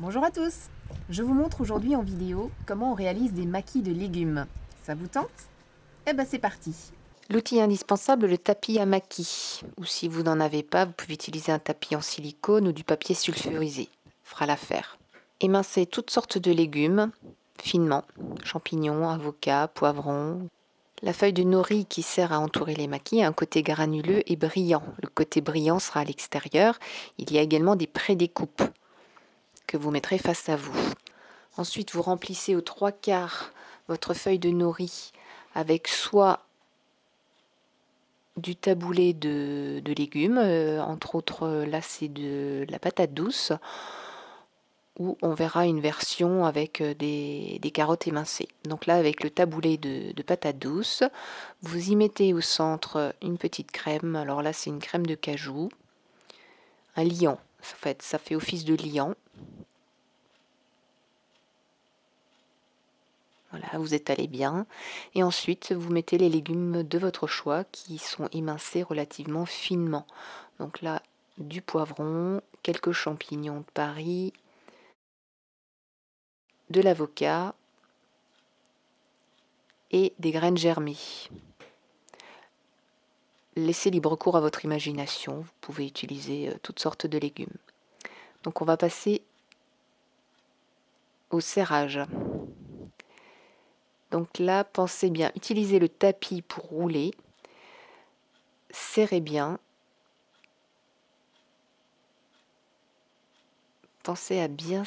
Bonjour à tous. Je vous montre aujourd'hui en vidéo comment on réalise des maquis de légumes. Ça vous tente? Eh ben c'est parti. L'outil indispensable, le tapis à maquis. Ou si vous n'en avez pas, vous pouvez utiliser un tapis en silicone ou du papier sulfurisé. Fera l'affaire. Émincez toutes sortes de légumes, finement. Champignons, avocats, poivrons. La feuille de nori qui sert à entourer les maquis a un côté granuleux et brillant. Le côté brillant sera à l'extérieur. Il y a également des prédécoupes que vous mettrez face à vous. Ensuite, vous remplissez aux 3/4 votre feuille de nori avec soit du taboulé de légumes, entre autres là c'est de la patate douce, ou on verra une version avec des carottes émincées. Donc là avec le taboulé de patate douce, vous y mettez au centre une petite crème, alors là c'est une crème de cajou, un liant, en fait ça fait office de liant. Voilà, vous étalez bien. Et ensuite, vous mettez les légumes de votre choix qui sont émincés relativement finement. Donc là, du poivron, quelques champignons de Paris, de l'avocat et des graines germées. Laissez libre cours à votre imagination. Vous pouvez utiliser toutes sortes de légumes. Donc on va passer au serrage. Donc là, pensez bien, utilisez le tapis pour rouler. Serrez bien. Pensez à bien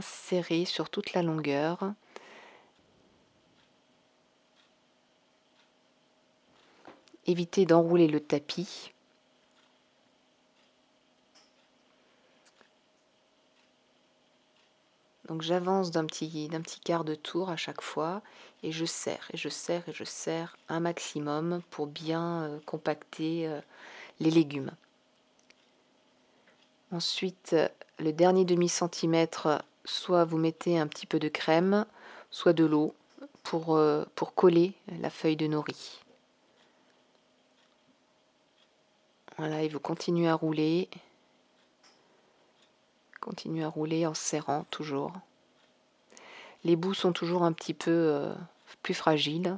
serrer sur toute la longueur. Évitez d'enrouler le tapis. Donc j'avance d'un petit quart de tour à chaque fois et je serre et je serre et je serre un maximum pour bien compacter les légumes. Ensuite, le dernier demi-centimètre, soit vous mettez un petit peu de crème, soit de l'eau pour coller la feuille de nori. Voilà, et vous continuez à rouler. Continuez à rouler en serrant toujours. Les bouts sont toujours un petit peu plus fragiles,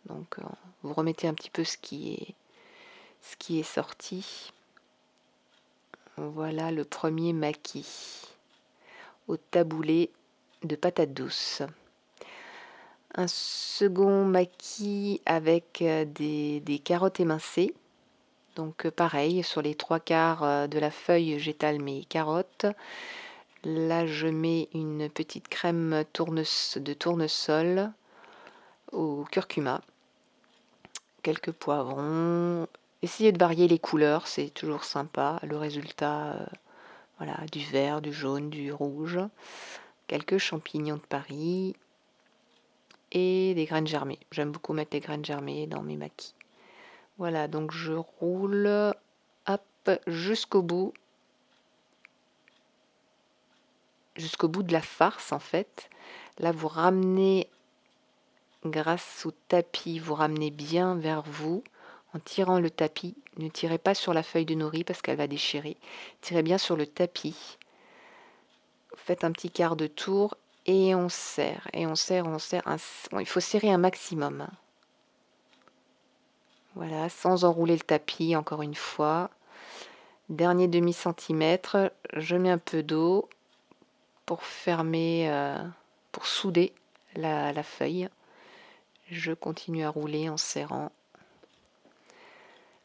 donc vous remettez un petit peu ce qui est sorti. Voilà le premier maquis au taboulé de patates douces. Un second maquis avec des carottes émincées. Donc pareil, sur les 3/4 de la feuille, j'étale mes carottes. Là, je mets une petite crème de tournesol au curcuma, quelques poivrons. Essayez de varier les couleurs, c'est toujours sympa. Le résultat, voilà, du vert, du jaune, du rouge. Quelques champignons de Paris et des graines germées. J'aime beaucoup mettre les graines germées dans mes maquis. Voilà, donc je roule, hop, jusqu'au bout de la farce en fait. Là, vous ramenez, grâce au tapis, vous ramenez bien vers vous en tirant le tapis. Ne tirez pas sur la feuille de nori parce qu'elle va déchirer. Tirez bien sur le tapis. Faites un petit quart de tour et on serre, et on serre, Bon, il faut serrer un maximum. Voilà, sans enrouler le tapis, encore une fois. Dernier demi-centimètre, je mets un peu d'eau pour fermer, pour souder la feuille. Je continue à rouler en serrant.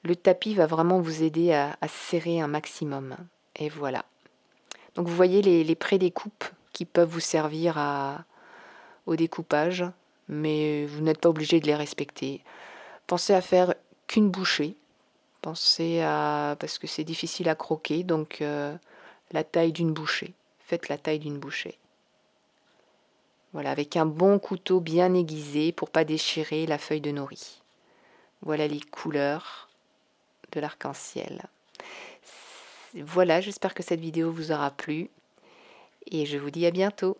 Le tapis va vraiment vous aider à serrer un maximum. Et voilà. Donc vous voyez les pré-découpes qui peuvent vous servir au découpage, mais vous n'êtes pas obligé de les respecter. Pensez à faire qu'une bouchée. Parce que c'est difficile à croquer, donc la taille d'une bouchée. Faites la taille d'une bouchée. Voilà, avec un bon couteau bien aiguisé pour pas déchirer la feuille de nori. Voilà les couleurs de l'arc-en-ciel. Voilà, j'espère que cette vidéo vous aura plu et je vous dis à bientôt.